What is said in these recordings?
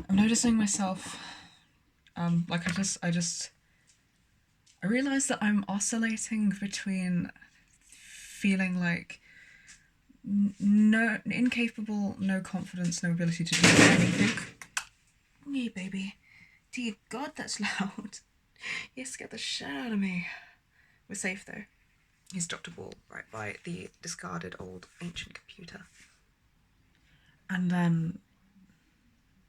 I'm noticing myself, like I realize that I'm oscillating between feeling like no, incapable, no confidence, no ability to do anything. Me, baby. Dear God, that's loud. You scared the shit out of me. We're safe though. He's Dr. Ball, right by the discarded old ancient computer. And then,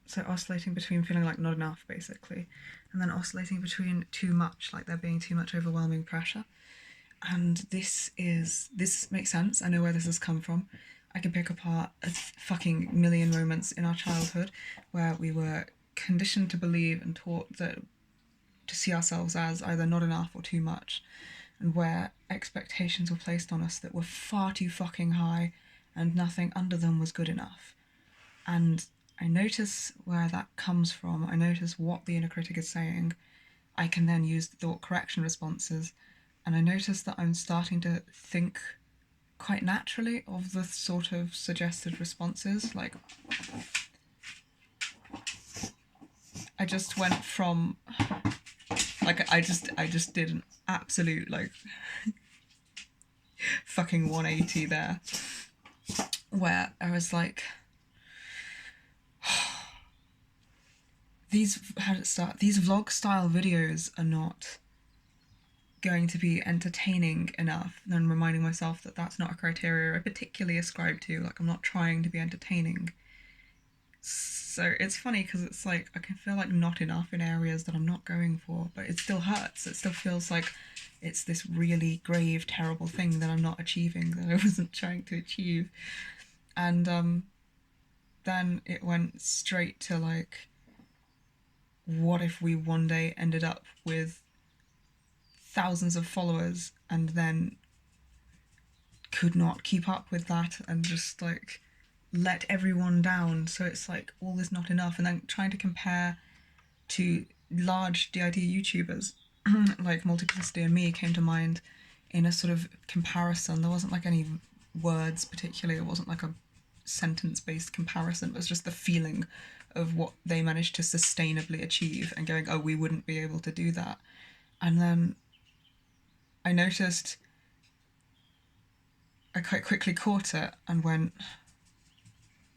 so oscillating between feeling like not enough, basically, and then oscillating between too much, like there being too much overwhelming pressure. And this makes sense. I know where this has come from. I can pick apart a fucking million moments in our childhood where we were conditioned to believe and taught that to see ourselves as either not enough or too much, and where expectations were placed on us that were far too fucking high and nothing under them was good enough. And I notice where that comes from. I notice what the inner critic is saying. I can then use the thought correction responses, and I notice that I'm starting to think quite naturally of the sort of suggested responses. Like, I just went from, like, I just did an absolute, like, fucking 180 there, where I was like, how did it start? These vlog style videos are not going to be entertaining enough. And then reminding myself that that's not a criteria I particularly ascribe to. Like, I'm not trying to be entertaining. So it's funny because it's like I can feel like not enough in areas that I'm not going for, but it still hurts. It still feels like it's this really grave, terrible thing that I'm not achieving, that I wasn't trying to achieve. And then it went straight to like, what if we one day ended up with thousands of followers and then could not keep up with that and just like let everyone down? So it's like all is not enough, and then trying to compare to large DID YouTubers like Multiplicity and Me came to mind in a sort of comparison. There wasn't like any words particularly, it wasn't like a sentence based comparison, it was just the feeling of what they managed to sustainably achieve and going, oh, we wouldn't be able to do that. And then I noticed, I quite quickly caught it and went,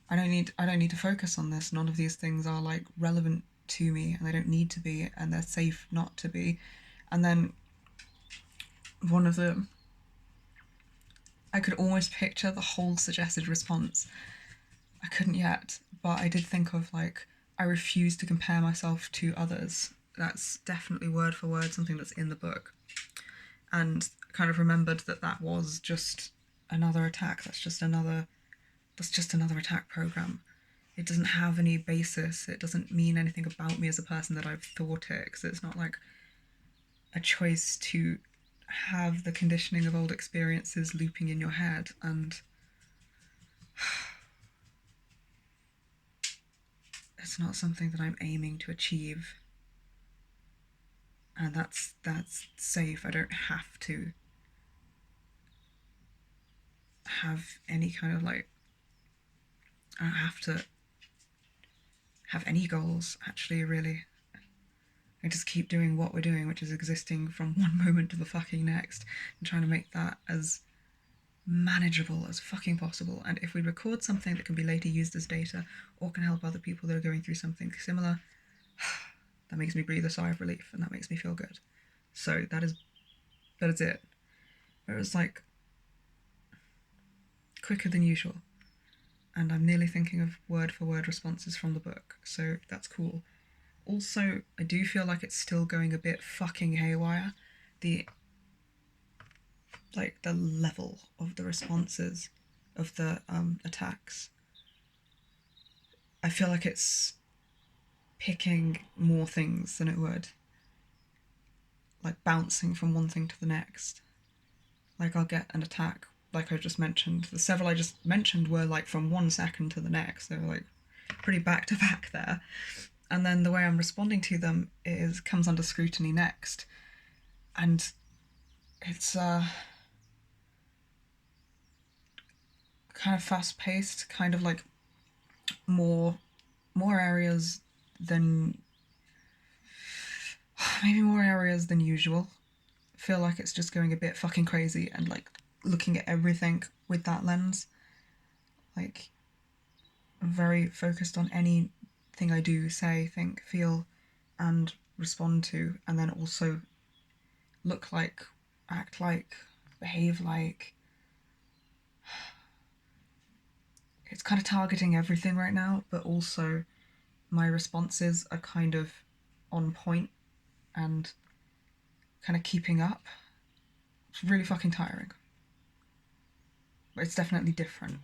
I don't need to focus on this. None of these things are like relevant to me, and they don't need to be, and they're safe not to be. And then one of the, I could almost picture the whole suggested response. I couldn't yet, but I did think of like, I refuse to compare myself to others. That's definitely word for word something that's in the book. And kind of remembered that that was just another attack. That's just another attack program. It doesn't have any basis. It doesn't mean anything about me as a person that I've thought it, because it's not like a choice to have the conditioning of old experiences looping in your head. And it's not something that I'm aiming to achieve. And that's safe. I don't have to have any kind of like, I don't have to have any goals, actually, really. And just keep doing what we're doing, which is existing from one moment to the fucking next, and trying to make that as manageable as fucking possible. And if we record something that can be later used as data or can help other people that are going through something similar, that makes me breathe a sigh of relief, and that makes me feel good. So that is it. It was like quicker than usual, and I'm nearly thinking of word for word responses from the book, so that's cool. Also, I do feel like it's still going a bit fucking haywire. The level of the responses of the attacks. I feel like it's picking more things than it would. Like bouncing from one thing to the next. Like I'll get an attack, like I just mentioned. The several I just mentioned were like from 1 second to the next. They were like pretty back to back there. And then the way I'm responding to them comes under scrutiny next. And it's kind of fast paced, kind of like more areas than maybe more areas than usual. Feel like it's just going a bit fucking crazy and like looking at everything with that lens. Like, I'm very focused on anything I do, say, think, feel, and respond to, and then also look like, act like, behave like. It's kind of targeting everything right now, but also my responses are kind of on point and kind of keeping up. It's really fucking tiring. But it's definitely different.